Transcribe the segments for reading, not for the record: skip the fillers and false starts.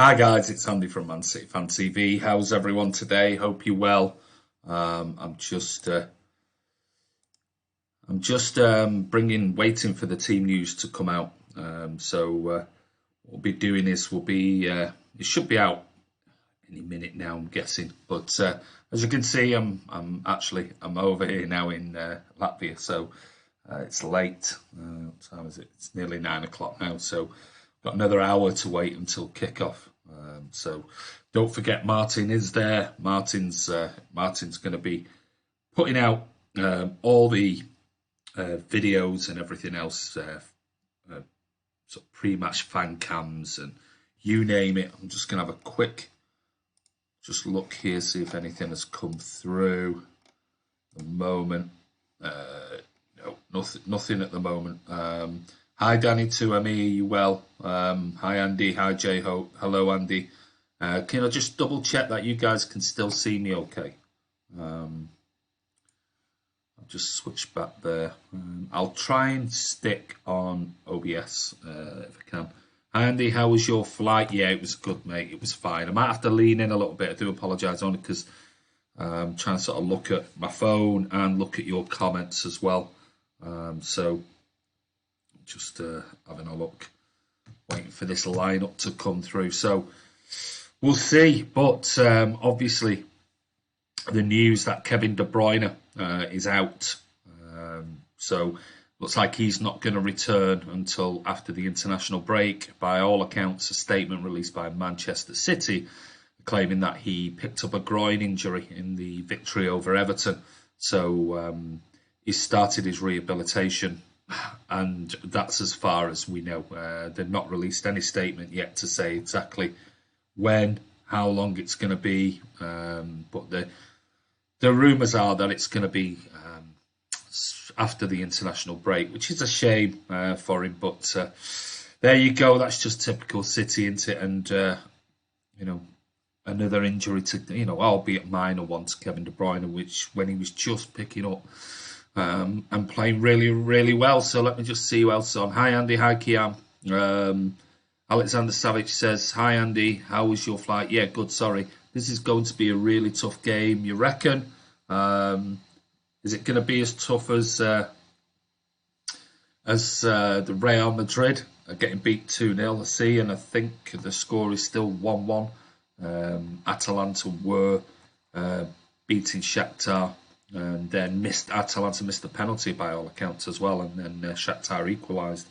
Hi guys, it's Andy from Man City Fan TV. How's everyone today? Hope you're well. I'm just waiting for the team news to come out. What we'll be doing is it should be out any minute now, I'm guessing. But as you can see, I'm over here now in Latvia, so it's late. What time is it? It's nearly 9 o'clock now, so got another hour to wait until kickoff. So don't forget, Martin is there. Martin's going to be putting out all the videos and everything else, sort of pre-match fan cams and you name it. I'm just going to have a quick look here, see if anything has come through. At the moment, no, nothing at the moment. Hi Danny, to me, are you well? Hi Andy, hi Jay, hello Andy. Can I just double check that you guys can still see me okay? I'll just switch back there. I'll try and stick on OBS if I can. Hi Andy, how was your flight? Yeah, it was good, mate. It was fine. I might have to lean in a little bit. I do apologise, only because I'm trying to sort of look at my phone and look at your comments as well. So just having a look, waiting for this lineup to come through. So we'll see. But obviously, the news that Kevin De Bruyne is out. So looks like he's not going to return until after the international break. By all accounts, a statement released by Manchester City claiming that he picked up a groin injury in the victory over Everton. So he started his rehabilitation, and that's as far as we know. They've not released any statement yet to say exactly when, how long it's going to be. But the rumours are that it's going to be after the international break, which is a shame for him. But there you go. That's just typical City, isn't it? And another injury to albeit minor one to Kevin De Bruyne, which when he was just picking up and playing really, really well. So let me just see who else is on. Hi Andy, hi Kiam. Alexander Savage says, hi Andy, how was your flight? Yeah, good, sorry. This is going to be a really tough game, you reckon? Is it going to be as tough as the Real Madrid are getting beat 2-0? I see, and I think the score is still 1-1. Atalanta were beating Shakhtar, and then Atalanta missed the penalty by all accounts as well, and then Shakhtar equalised.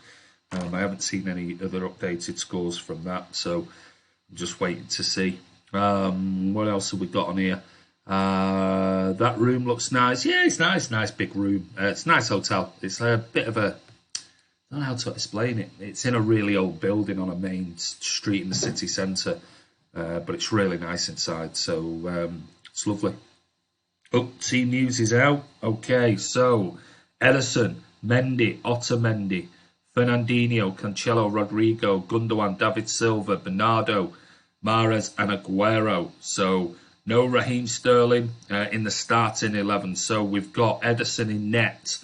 I haven't seen any other updated scores from that, so I'm just waiting to see. What else have we got on here? That room looks nice. Yeah, it's nice big room. It's a nice hotel. It's a bit of a, I don't know how to explain it. It's in a really old building on a main street in the city centre, but it's really nice inside, so it's lovely. Oh, team news is out. Okay, so Ederson, Mendy, Otamendi, Fernandinho, Cancelo, Rodrigo, Gundogan, David Silva, Bernardo, Mahrez and Aguero. So no Raheem Sterling in the starting 11. So we've got Ederson in net.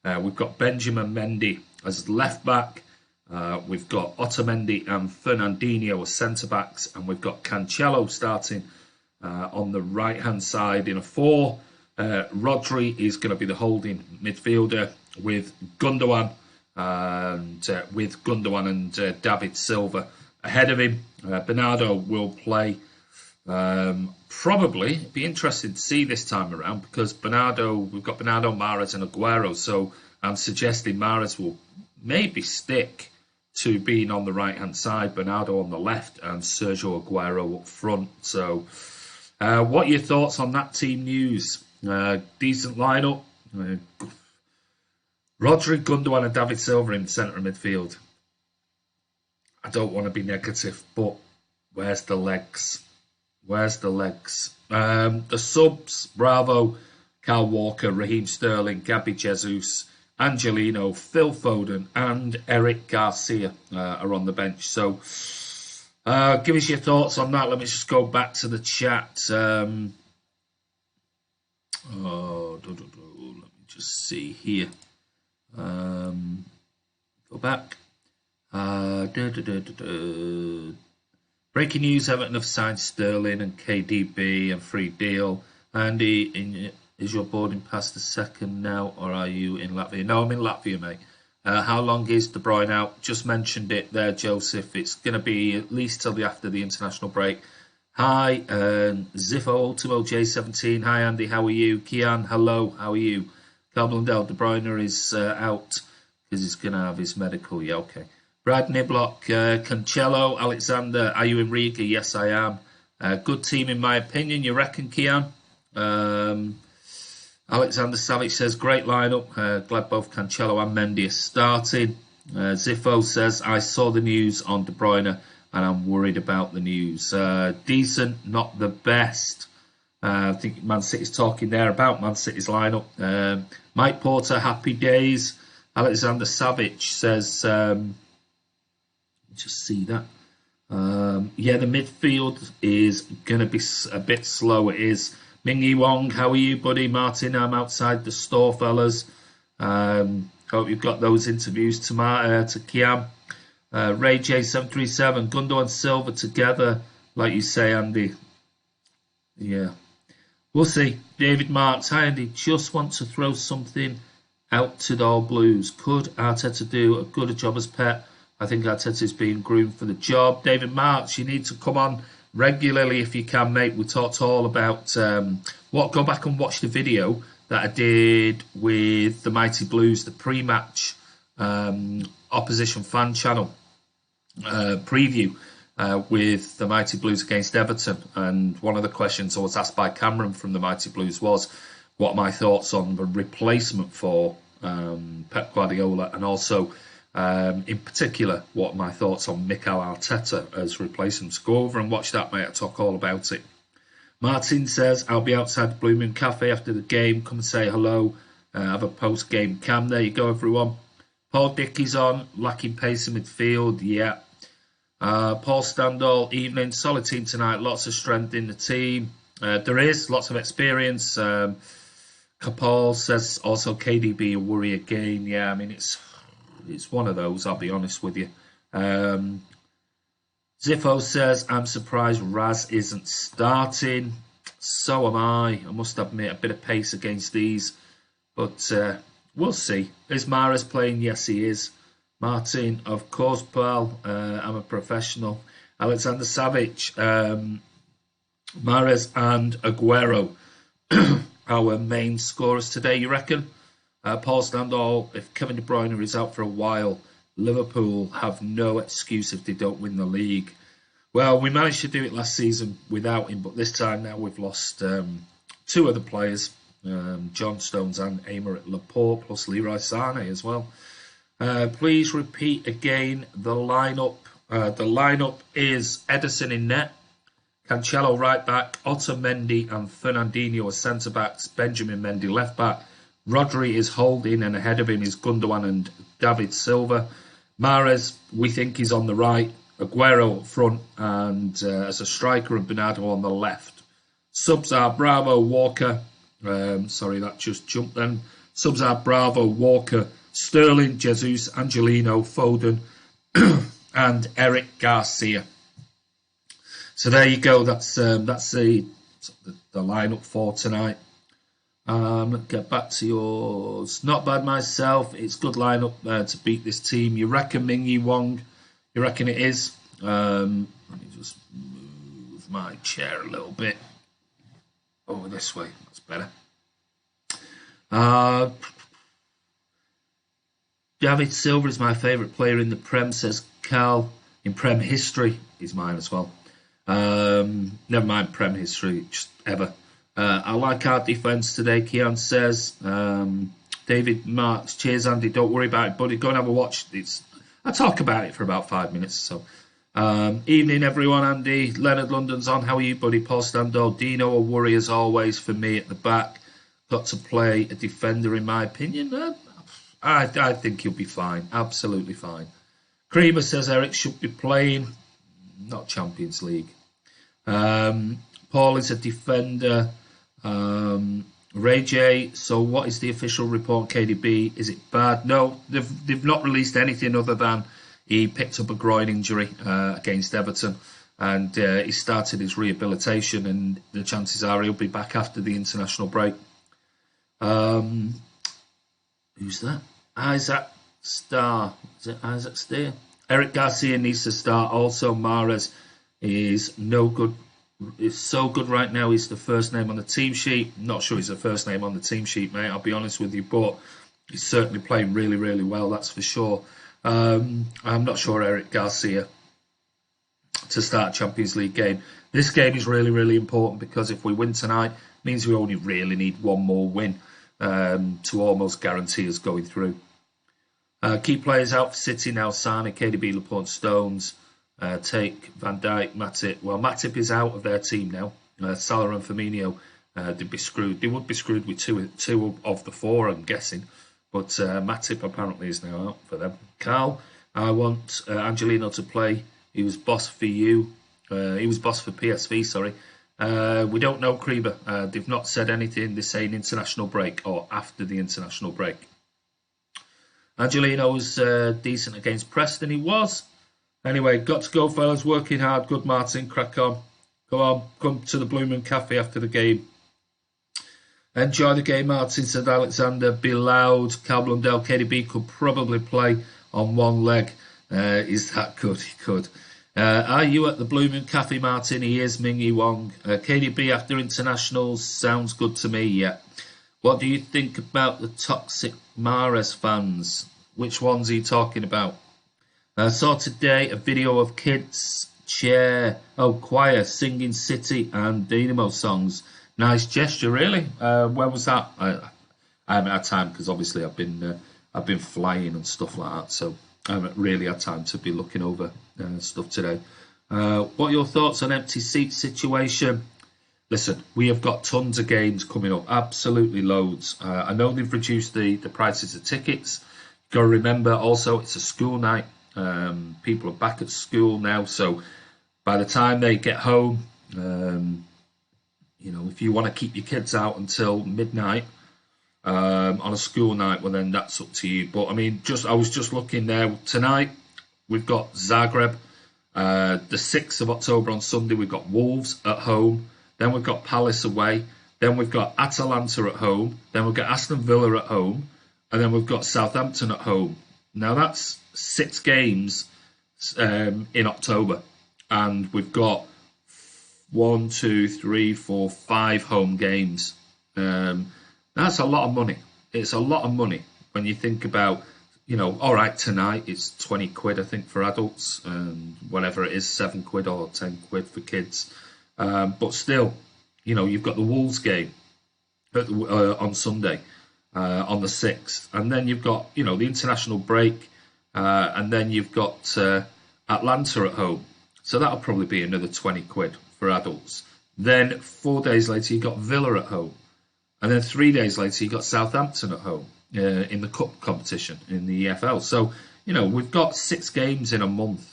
We've got Benjamin Mendy as left back. We've got Otamendi and Fernandinho as centre backs, and we've got Cancelo starting on the right hand side in a 4. Rodri is going to be the holding midfielder with Gundogan and David Silva ahead of him. Bernardo will play. Probably be interested to see this time around because we've got Bernardo, Mahrez and Aguero. So I'm suggesting Mahrez will maybe stick to being on the right hand side, Bernardo on the left and Sergio Aguero up front. So what are your thoughts on that team news? Decent lineup. Rodri, Gundogan and David Silva in the centre of midfield. I don't want to be negative, but where's the legs? The subs, Bravo, Kyle Walker, Raheem Sterling, Gabby Jesus, Angelino, Phil Foden and Eric Garcia are on the bench. So give us your thoughts on that. Let me just go back to the chat. Let me just see here. Go back. Breaking news, Everton have signed Sterling and KDB and free deal. Andy, is your boarding pass the second now, or are you in Latvia? No, I'm in Latvia, mate. How long is De Bruyne out? Just mentioned it there, Joseph. It's going to be at least till after the international break. Hi, Ziffo Ultimo J17. Hi, Andy. How are you? Kian, hello. How are you? Carl Blundell, De Bruyne is out because he's going to have his medical. Yeah, okay. Brad Niblock, Cancelo, Alexander. Are you in Riga? Yes, I am. Good team, in my opinion. You reckon, Kian? Alexander Savic says, great lineup. Glad both Cancelo and Mendy are starting. Ziffo says, I saw the news on De Bruyne and I'm worried about the news. Decent, not the best. I think Man City's talking there about Man City's lineup. Mike Porter, happy days. Alexander Savic says, just see that. Yeah, the midfield is going to be a bit slow. It is. Mingy Wong, how are you, buddy? Martin, I'm outside the store, fellas. Hope you've got those interviews to Kiam. Ray J737, Gundo and Silva together, like you say, Andy. Yeah. We'll see. David Marks, hi, Andy. Just want to throw something out to the All Blues. Could Arteta do a good job as Pep? I think Arteta's being groomed for the job. David Marks, you need to come on regularly if you can, mate. We talked all about go back and watch the video that I did with the Mighty Blues, the pre-match opposition fan channel preview with the Mighty Blues against Everton. And one of the questions I was asked by Cameron from the Mighty Blues was what are my thoughts on the replacement for Pep Guardiola, and also in particular, what are my thoughts on Mikel Arteta as replacement. So go over and watch that, mate. I talk all about it. Martin says, I'll be outside the Blue Moon Cafe after the game. Come and say hello. Have a post-game cam. There you go, everyone. Paul Dickey's on. Lacking pace in midfield. Yeah. Paul Standall, evening. Solid team tonight. Lots of strength in the team. There is. Lots of experience. Kapal says also KDB a worry again. Yeah, I mean, it's one of those, I'll be honest with you. Ziffo says, I'm surprised Raz isn't starting. So am I. I must admit, a bit of pace against these. But we'll see. Is Mahrez playing? Yes, he is. Martin, of course, pal. I'm a professional. Alexander Savic, Mahrez and Aguero, our main scorers today, you reckon? Paul Standall, if Kevin De Bruyne is out for a while, Liverpool have no excuse if they don't win the league. Well, we managed to do it last season without him, but this time now we've lost two other players, John Stones and Aymeric Laporte, plus Leroy Sané as well. Please repeat again the lineup. The lineup is Ederson in net, Cancelo right back, Otamendi and Fernandinho as centre backs, Benjamin Mendy left back, Rodri is holding, and ahead of him is Gundogan and David Silva. Mahrez, we think, is on the right. Aguero up front, and as a striker, and Bernardo on the left. Subs are Bravo, Walker. Sorry, that just jumped then. Subs are Bravo, Walker, Sterling, Jesus, Angelino, Foden, and Eric Garcia. So there you go. That's the lineup for tonight. Let's get back to yours. Not bad myself. It's good lineup to beat this team. You reckon, Ming Wong? You reckon it is? Let me just move my chair a little bit over this way. That's better. David Silva is my favourite player in the Prem, says Cal. In Prem history, he's mine as well. Never mind Prem history, just ever. I like our defence today, Kian says. David Marks, cheers, Andy. Don't worry about it, buddy. Go and have a watch. I talk about it for about 5 minutes or so. Evening, everyone. Andy. Leonard London's on. How are you, buddy? Paul Standall. Dino, a worry as always for me at the back. Got to play a defender, in my opinion. I think he'll be fine. Absolutely fine. Creamer says Eric should be playing. Not Champions League. Paul is a defender. Ray J, so what is the official report, KDB? Is it bad? No, they've not released anything other than he picked up a groin injury against Everton. and he started his rehabilitation, and the chances are he'll be back after the international break. Who's that? Isaac Starr. Is it Isaac Starr? Eric Garcia needs to start. Also, Mahrez is no good. Is so good right now. He's the first name on the team sheet. Not sure he's the first name on the team sheet, mate. I'll be honest with you, but he's certainly playing really, really well. That's for sure. I'm not sure Eric Garcia to start Champions League game. This game is really, really important because if we win tonight, it means we only really need one more win to almost guarantee us going through. Key players out for City now: Sane, KDB, Laporte, Stones. Take Van Dijk, Matip. Well, Matip is out of their team now. Salah and Firmino they'd be screwed. They would be screwed with two of the four, I'm guessing. But Matip apparently is now out for them. Carl, I want Angelino to play. He was boss for you. He was boss for PSV, sorry. We don't know, Krieber. They've not said anything. They're saying international break or after the international break. Angelino was decent against Preston. He was. Anyway, got to go, fellas. Working hard. Good, Martin. Crack on. Go on. Come to the Blue Moon Cafe after the game. Enjoy the game, Martin, said Alexander. Be loud. Cal Blundell, KDB could probably play on one leg. Is that good? He could. Are you at the Blue Moon Cafe, Martin? He is. Mingy Wong. KDB after internationals. Sounds good to me, yeah. What do you think about the toxic Mahrez fans? Which ones are you talking about? I saw today a video of kids choir singing City and Dynamo songs. Nice gesture, really. Where was that? I haven't had time because obviously I've been flying and stuff like that, so I haven't really had time to be looking over stuff today. What are your thoughts on empty seat situation? Listen, we have got tons of games coming up, absolutely loads. I know they've reduced the prices of tickets. Got to remember also it's a school night. People are back at school now, so by the time they get home, if you want to keep your kids out until midnight on a school night, well then that's up to you. But I mean, I was just looking there tonight. We've got Zagreb, the 6th of October on Sunday. We've got Wolves at home. Then we've got Palace away. Then we've got Atalanta at home. Then we've got Aston Villa at home, and then we've got Southampton at home. Now that's 6 games in October, and we've got 1, 2, 3, 4, 5 home games. That's a lot of money. It's a lot of money when you think about, all right, tonight it's 20 quid, I think, for adults, and whatever it is, 7 quid or 10 quid for kids. But still, you've got the Wolves game on Sunday. On the 6th, and then you've got the international break, and then you've got Atlanta at home, so that'll probably be another 20 quid for adults. Then 4 days later you've got Villa at home, and then 3 days later you've got Southampton at home in the cup competition in the EFL. So we've got 6 games in a month,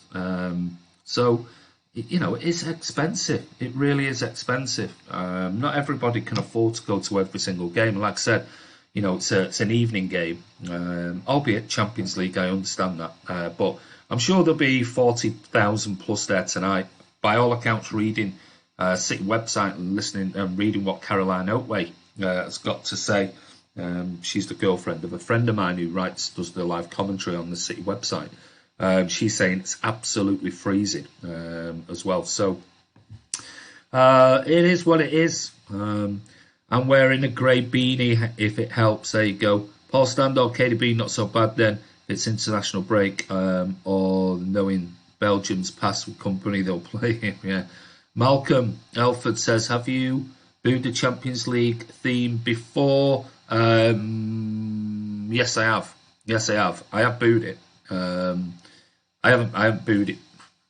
so it is expensive. It really is expensive. Not everybody can afford to go to every single game. Like I said, it's an evening game, albeit Champions League, I understand that. But I'm sure there'll be 40,000 plus there tonight. By all accounts, reading City website and listening and reading what Caroline Oatway has got to say. She's the girlfriend of a friend of mine who does the live commentary on the City website. She's saying it's absolutely freezing as well. So it is what it is. I'm wearing a grey beanie, if it helps. There you go. Paul Standor, KDB, not so bad then. It's international break, or knowing Belgium's past with company, they'll play him, yeah. Malcolm Elford says, have you booed the Champions League theme before? Yes, I have. I have booed it. I haven't booed it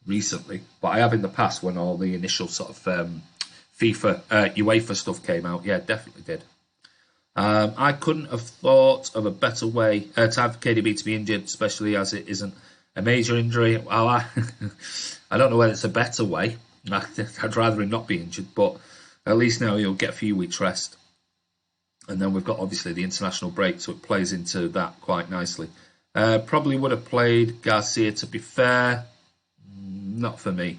recently, but I have in the past when all the initial sort of FIFA, UEFA stuff came out. Yeah, definitely did. I couldn't have thought of a better way, time for KDB to be injured, especially as it isn't a major injury. Well, I don't know whether it's a better way. I'd rather him not be injured, but at least now he'll get a few weeks rest. And then we've got, obviously, the international break, so it plays into that quite nicely. Probably would have played Garcia, to be fair. Not for me.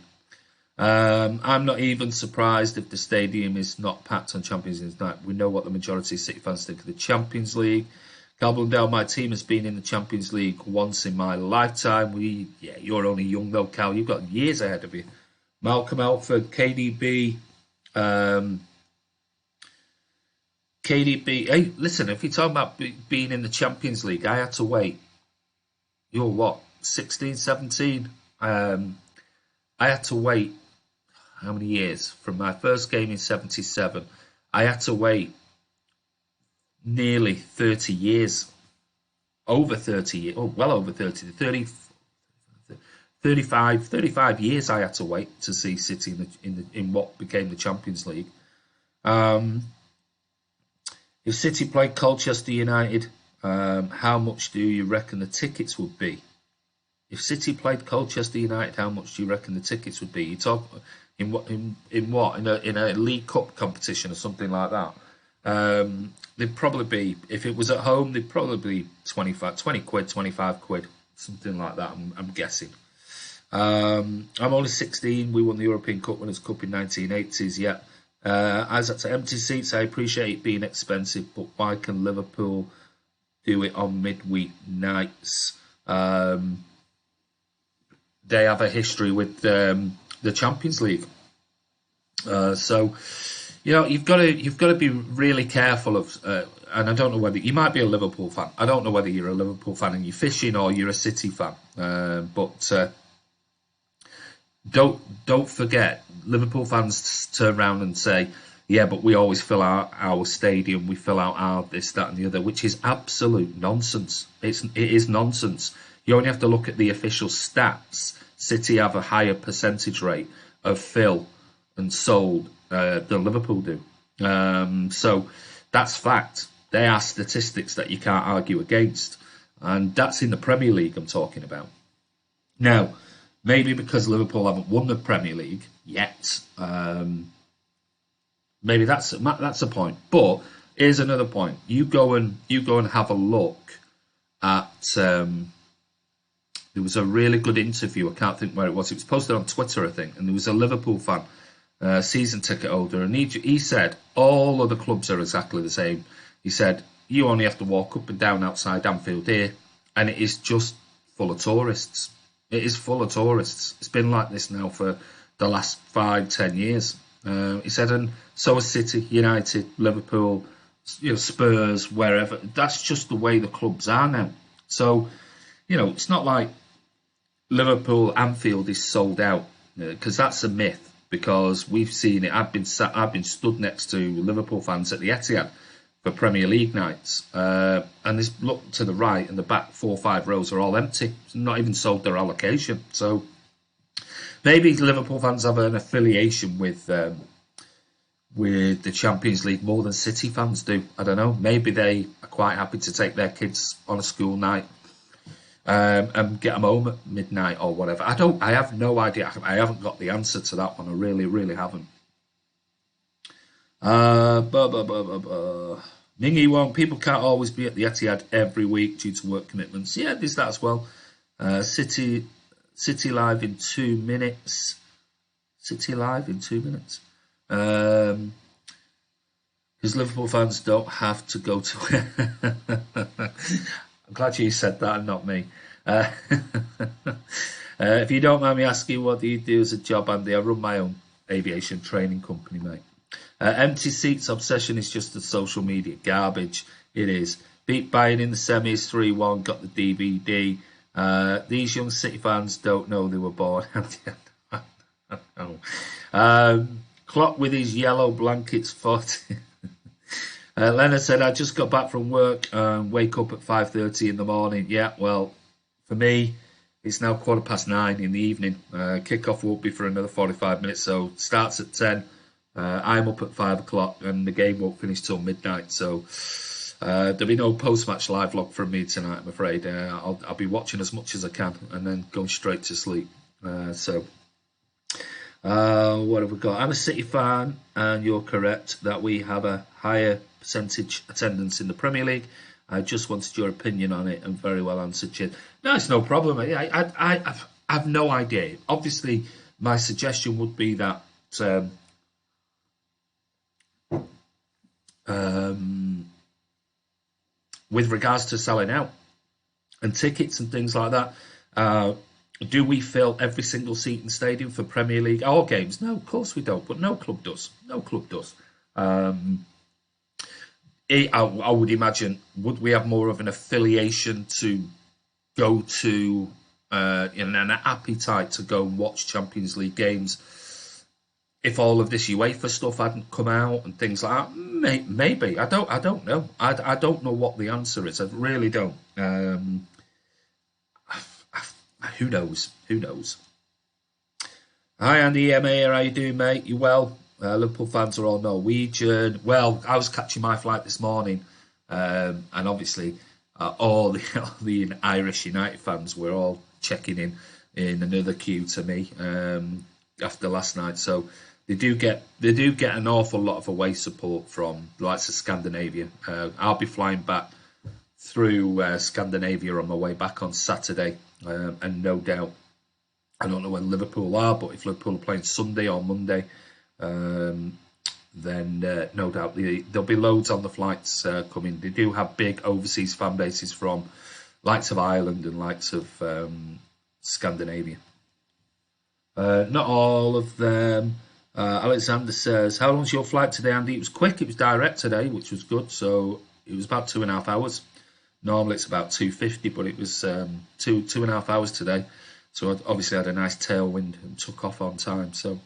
I'm not even surprised if the stadium is not packed on Champions League night. We know what the majority of City fans think of the Champions League. Cal Blundell, my team has been in the Champions League once in my lifetime. Yeah, you're only young though, Cal. You've got years ahead of you. Malcolm Alford, KDB. KDB. Hey, listen, if you're talking about being in the Champions League, I had to wait. You're what, 16, 17? I had to wait, how many years? From my first game in 77, I had to wait nearly 30 years. Over 30 years, well over 30, 35 years I had to wait to see City in what became the Champions League. If City played Colchester United, how much do you reckon the tickets would be? If City played Colchester United, how much do you reckon the tickets would be? You talk in a League Cup competition or something like that. They'd probably be, if it was at home, they'd probably be 20 quid, 25 quid, something like that. I'm guessing. I'm only 16. We won the European Cup Winners' Cup in 1980s. Yeah. As to empty seats, I appreciate it being expensive, but why can Liverpool do it on midweek nights? They have a history with the Champions League, so you've got to be really careful of. And I don't know whether you might be a Liverpool fan. I don't know whether you're a Liverpool fan and you're fishing or you're a City fan. But don't forget, Liverpool fans turn around and say, yeah, but we always fill out our stadium, we fill out our this, that and the other, which is absolute nonsense. It is nonsense. You only have to look at the official stats. City have a higher percentage rate of fill and sold than Liverpool do. So that's fact. They are statistics that you can't argue against. And that's in the Premier League I'm talking about. Now, maybe because Liverpool haven't won the Premier League yet, maybe that's a point. But here's another point. You go and have a look at. There was a really good interview. I can't think where it was. It was posted on Twitter, I think, and there was a Liverpool fan, season ticket holder, and he said all other clubs are exactly the same. He said you only have to walk up and down outside Anfield here, and it is just full of tourists. It is full of tourists. It's been like this now for the last 5-10 years. He said, and so is City, United, Liverpool, Spurs, wherever. That's just the way the clubs are now. So, it's not like Liverpool Anfield is sold out, because that's a myth. Because we've seen it. I've been stood next to Liverpool fans at the Etihad for Premier League nights, and this look to the right and the back 4 or 5 rows are all empty. It's not even sold their allocation. So maybe Liverpool fans have an affiliation with the Champions League more than City fans do. I don't know. Maybe they are quite happy to take their kids on a school night and get them home at midnight or whatever. I have no idea. I haven't got the answer to that one. I really, really haven't. Mingy won't. People can't always be at the Etihad every week due to work commitments. Yeah, there's that as well. City live in 2 minutes. City live in 2 minutes. Because Liverpool fans don't have to go to. I'm glad you said that and not me. If you don't mind me asking, what do you do as a job, Andy? I run my own aviation training company, mate. Empty seats obsession is just the social media garbage. It is. Beat Bayern in the semis 3-1, got the DVD. These young City fans don't know they were born. Klopp with his yellow blankets foot. Leonard said, I just got back from work and wake up at 5:30 in the morning. Yeah, well, for me, it's now 9:15 in the evening. Kickoff won't be for another 45 minutes, so starts at 10. I'm up at 5 o'clock and the game won't finish till midnight. So there'll be no post-match live vlog from me tonight, I'm afraid. I'll be watching as much as I can and then going straight to sleep. What have we got? I'm a City fan, and you're correct that we have a higher percentage attendance in the Premier League. I just wanted your opinion on it, and very well answered, Chid. No, it's no problem. I have no idea. Obviously, my suggestion would be that with regards to selling out and tickets and things like that, do we fill every single seat in the stadium for Premier League or games? No, of course we don't, but no club does. No club does. I would imagine, would we have more of an affiliation to go to, and an appetite to go and watch Champions League games if all of this UEFA stuff hadn't come out and things like that? Maybe. I don't know. I don't know what the answer is. I really don't. Who knows? Who knows? Hi, Andy MA here. How you doing, mate? You well? Liverpool fans are all Norwegian. Well, I was catching my flight this morning, and obviously all the Irish United fans were all checking in another queue to me after last night. So they do get an awful lot of away support from the likes of Scandinavia. I'll be flying back through Scandinavia on my way back on Saturday, and no doubt, I don't know when Liverpool are, but if Liverpool are playing Sunday or Monday, then no doubt there'll be loads on the flights coming. They do have big overseas fan bases from likes of Ireland and likes of Scandinavia. Not all of them. Alexander says, how long's your flight today, Andy? It was quick. It was direct today, which was good. So it was about 2.5 hours. Normally it's about 2:50, but it was 2.5 hours today. So I obviously had a nice tailwind and took off on time. So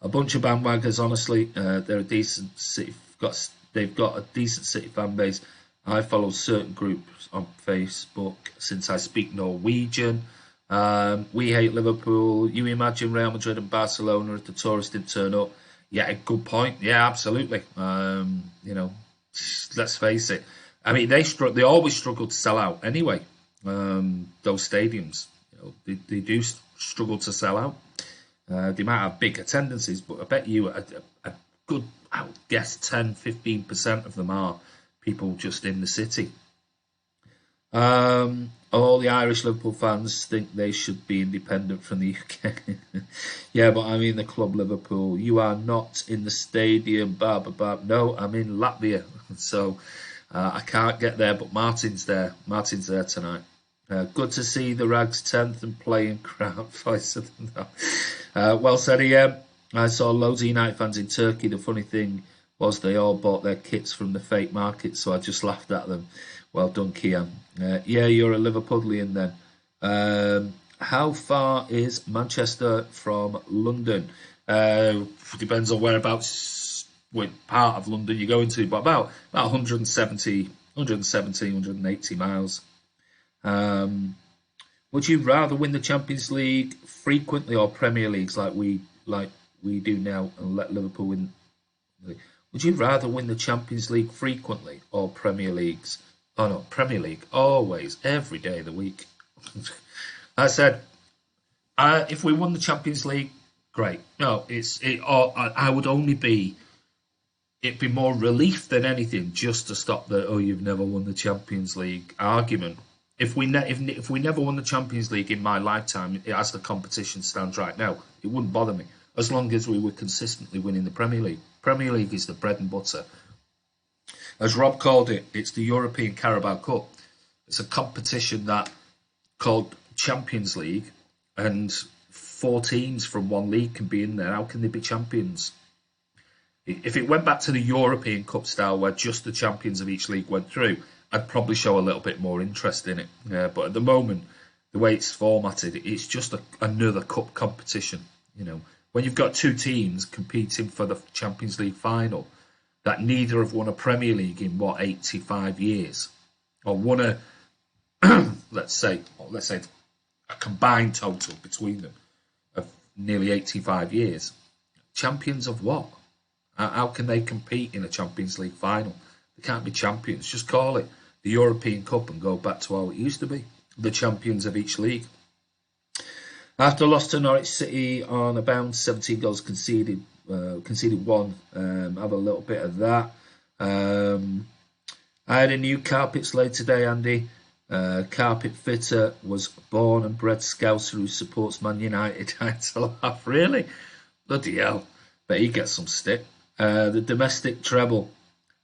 a bunch of bandwagoners, honestly. They're a decent city. They've got a decent city fan base. I follow certain groups on Facebook since I speak Norwegian. We hate Liverpool. You imagine Real Madrid and Barcelona if the tourists didn't turn up? Yeah, good point. Yeah, absolutely. Let's face it. I mean, they always struggle to sell out anyway. Those stadiums, they do struggle to sell out. They might have big attendances, but I bet you a good, I would guess 10-15% of them are people just in the city. All the Irish Liverpool fans think they should be independent from the UK. Yeah, but I mean the club Liverpool. You are not in the stadium, No, I'm in Latvia, so I can't get there. But Martin's there. Martin's there tonight. Good to see the Rags 10th and playing crowd voice of them. Well said, EM. I saw loads of United fans in Turkey. The funny thing was they all bought their kits from the fake market, so I just laughed at them. Well done, Kiam. Yeah, you're a Liverpudlian then. How far is Manchester from London? Depends on whereabouts, what part of London you're going to, but about 170, 180 miles. Would you rather win the Champions League frequently or Premier Leagues like we do now and let Liverpool win? Would you rather win the Champions League frequently or Premier Leagues? Oh no, Premier League always, every day of the week. I said, if we won the Champions League, great. No, I would only be. It'd be more relief than anything just to stop the you've never won the Champions League argument. If we never won the Champions League in my lifetime, as the competition stands right now, it wouldn't bother me as long as we were consistently winning the Premier League. Premier League is the bread and butter. As Rob called it, it's the European Carabao Cup. It's a competition that called Champions League, and 4 teams from one league can be in there. How can they be champions? If it went back to the European Cup style, where just the champions of each league went through, I'd probably show a little bit more interest in it. But at the moment, the way it's formatted, it's just another cup competition. When you've got 2 teams competing for the Champions League final, that neither have won a Premier League in 85 years, or won a let's say a combined total between them of nearly 85 years. Champions of what? How can they compete in a Champions League final? They can't be champions. Just call it the European Cup and go back to how it used to be, the champions of each league. After loss to Norwich City on a bounce, 17 goals conceded. Conceded 1. Have a little bit of that. I had a new carpets laid today, Andy. Carpet fitter was born and bred Scouser who supports Man United. I had to laugh, really? Bloody hell. But he gets some stick. The domestic treble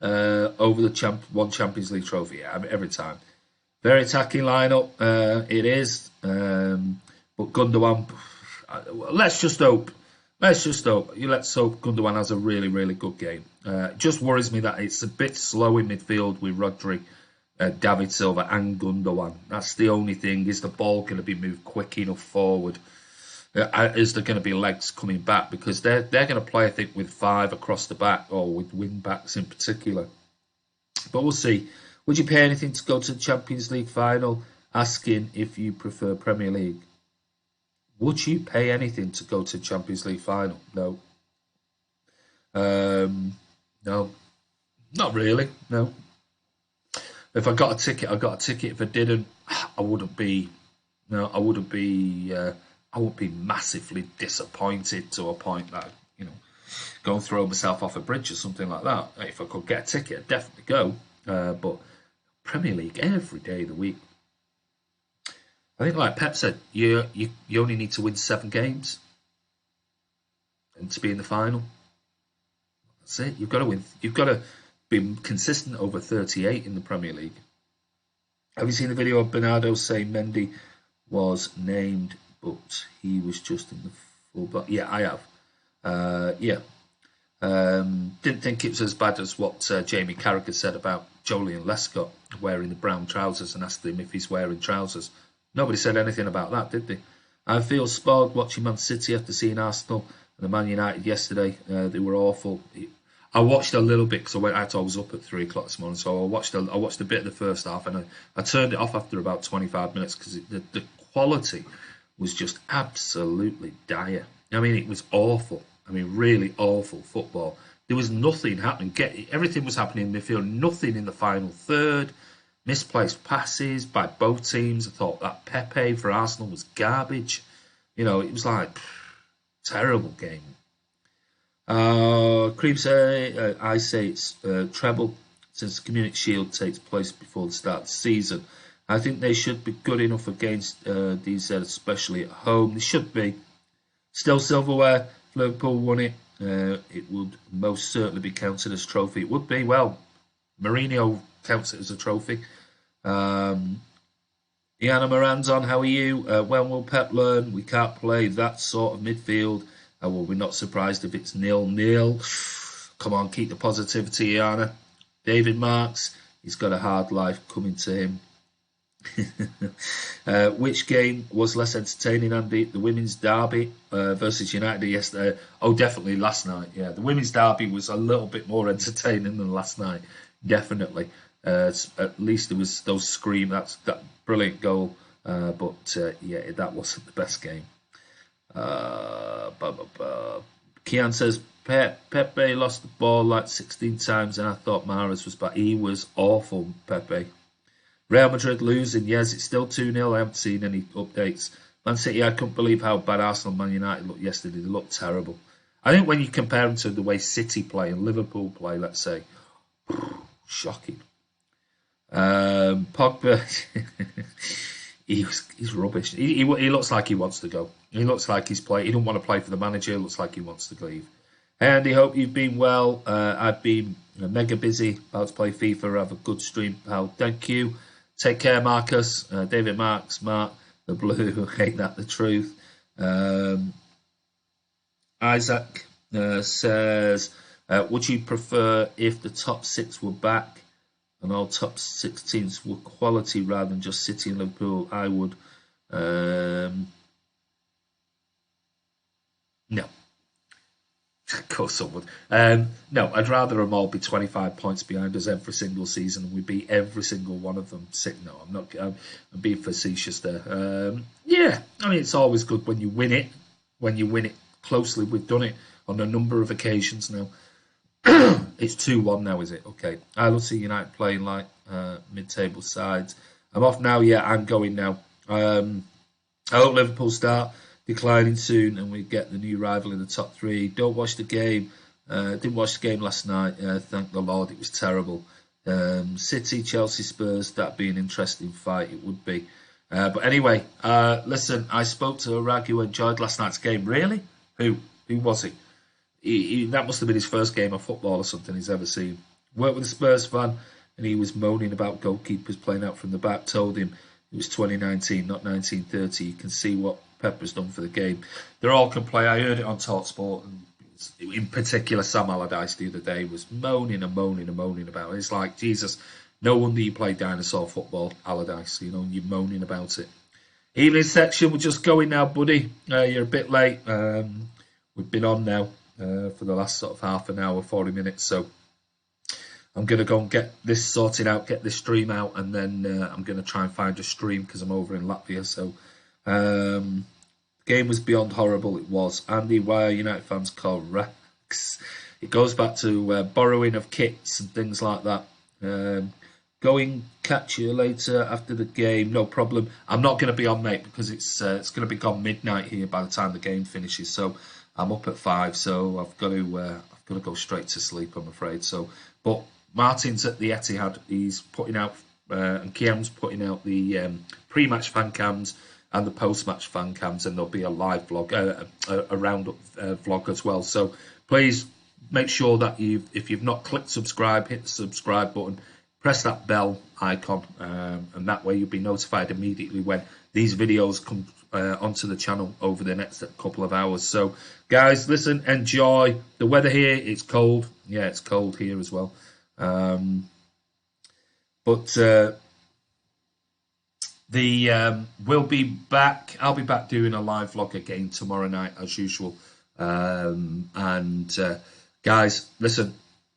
over the one Champions League trophy. Yeah, I mean, every time. Very attacking lineup. It is. But Gundogan, let's just hope. Let's hope Gundogan has a really, really good game. It just worries me that it's a bit slow in midfield with Rodri, David Silva and Gundogan. That's the only thing. Is the ball going to be moved quick enough forward? Is there going to be legs coming back? Because they're going to play, I think, with 5 across the back or with wing backs in particular. But we'll see. Would you pay anything to go to the Champions League final? Asking if you prefer Premier League. Would you pay anything to go to the Champions League final? No. No. Not really. No. If I got a ticket, I got a ticket. If I didn't, I wouldn't be. No, I wouldn't be. I would be massively disappointed to a point that go and throw myself off a bridge or something like that. If I could get a ticket, I'd definitely go. But Premier League every day of the week. I think, like Pep said, you only need to win 7 games and to be in the final. That's it. You've got to win. You've got to be consistent over 38 in the Premier League. Have you seen the video of Bernardo saying Mendy was named, but he was just in the full-back? Yeah, I have. Yeah. Didn't think it was as bad as what Jamie Carragher said about Joleon Lescott wearing the brown trousers and asked him if he's wearing trousers. Nobody said anything about that, did they? I feel spoiled watching Man City after seeing Arsenal and the Man United yesterday. They were awful. I watched a little bit because I was up at 3 o'clock this morning, so I watched a bit of the first half, and I turned it off after about 25 minutes because the quality was just absolutely dire. I mean, it was awful. I mean, really awful football. There was nothing happening. Everything was happening in midfield. Nothing in the final third. Misplaced passes by both teams. I thought that Pepe for Arsenal was garbage. It was like terrible game. Cream say, I say it's treble since the Community Shield takes place before the start of the season. I think they should be good enough against DZ, especially at home. They should be. Still silverware. If Liverpool won it, it would most certainly be counted as trophy. It would be. Well, Mourinho counts it as a trophy. Iana Moran's on. How are you? When will Pep learn we can't play that sort of midfield? Well, we're not surprised if it's 0-0. Come on, keep the positivity, Iana. David Marks, he's got a hard life coming to him. Which game was less entertaining, Andy? The women's derby versus United yesterday. Oh, definitely last night. Yeah, the women's derby was a little bit more entertaining than last night. Definitely. At least there was those screams. That brilliant goal. But yeah, that wasn't the best game. Kian says Pepe lost the ball like 16 times, and I thought Mahrez was back. He was awful, Pepe. Real Madrid losing, yes, it's still 2-0. I haven't seen any updates. Man City, I couldn't believe how bad Arsenal and Man United looked yesterday. They looked terrible. I think when you compare them to the way City play and Liverpool play, let's say, shocking. Pogba, he's rubbish. He looks like he wants to go. He looks like he don't want to play for the manager. He looks like he wants to leave. Hey Andy, hope you've been well. I've been mega busy, about to play FIFA. Have a good stream, pal. Thank you. Take care, Marcus. David Marks, Mark, the blue, ain't that the truth? Isaac says, would you prefer if the top 6 were back and all top 6 teams were quality rather than just City and Liverpool? I would. No. Of course I would. No, I'd rather them all be 25 points behind us every single season and we beat every single one of them. No, I'm not. I'm being facetious there. Yeah, I mean, it's always good when you win it. When you win it closely, we've done it on a number of occasions now. It's 2-1 now, is it? Okay. I love seeing United playing like mid-table sides. I'm off now. Yeah, I'm going now. I hope Liverpool start declining soon and we get the new rival in the top 3. Don't watch the game. Didn't watch the game last night. Thank the Lord, it was terrible. City, Chelsea, Spurs, that'd be an interesting fight, it would be. But anyway, listen, I spoke to a rag who enjoyed last night's game. Really? Who? Who was he? That must have been his first game of football or something he's ever seen. Worked with a Spurs fan, and he was moaning about goalkeepers playing out from the back. Told him it was 2019, not 1930. You can see what Pepper's done for the game. They all can play. I heard it on TalkSport, and in particular, Sam Allardyce the other day was moaning and moaning and moaning about it. It's like, Jesus, no wonder you play dinosaur football, Allardyce. You know, you're moaning about it. Evening section, we're just going now, buddy. You're a bit late. We've been on now for the last sort of half an hour, 40 minutes. So I'm going to go and get this sorted out, get this stream out, and then I'm going to try and find a stream because I'm over in Latvia. So the game was beyond horrible. It was. Andy, why are United fans called Rex? It goes back to borrowing of kits and things like that. Going, catch you later after the game, no problem. I'm not going to be on, mate, because it's going to be gone midnight here by the time the game finishes. So I'm up at 5, so I've got to go straight to sleep, I'm afraid. So, but Martin's at the Etihad. He's putting out, and Kiam's putting out the pre-match fan cams and the post-match fan cams, and there'll be a live vlog, a roundup vlog as well. So please make sure that if you've not clicked subscribe, hit the subscribe button. Press that bell icon, and that way you'll be notified immediately when these videos come onto the channel over the next couple of hours. So, guys, listen, enjoy. The weather here, it's cold. Yeah, it's cold here as well. But we'll be back. I'll be back doing a live vlog again tomorrow night, as usual. Guys, listen.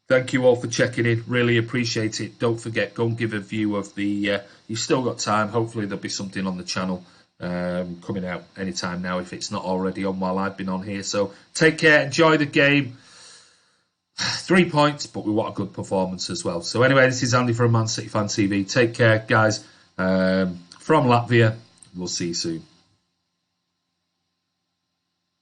Thank you all for checking in. Really appreciate it. Don't forget, go and give a view of the... you've still got time. Hopefully there'll be something on the channel coming out anytime now if it's not already on while I've been on here. So take care. Enjoy the game. 3 points, but we want a good performance as well. So anyway, this is Andy from Man City Fan TV. Take care, guys. From Latvia. We'll see you soon.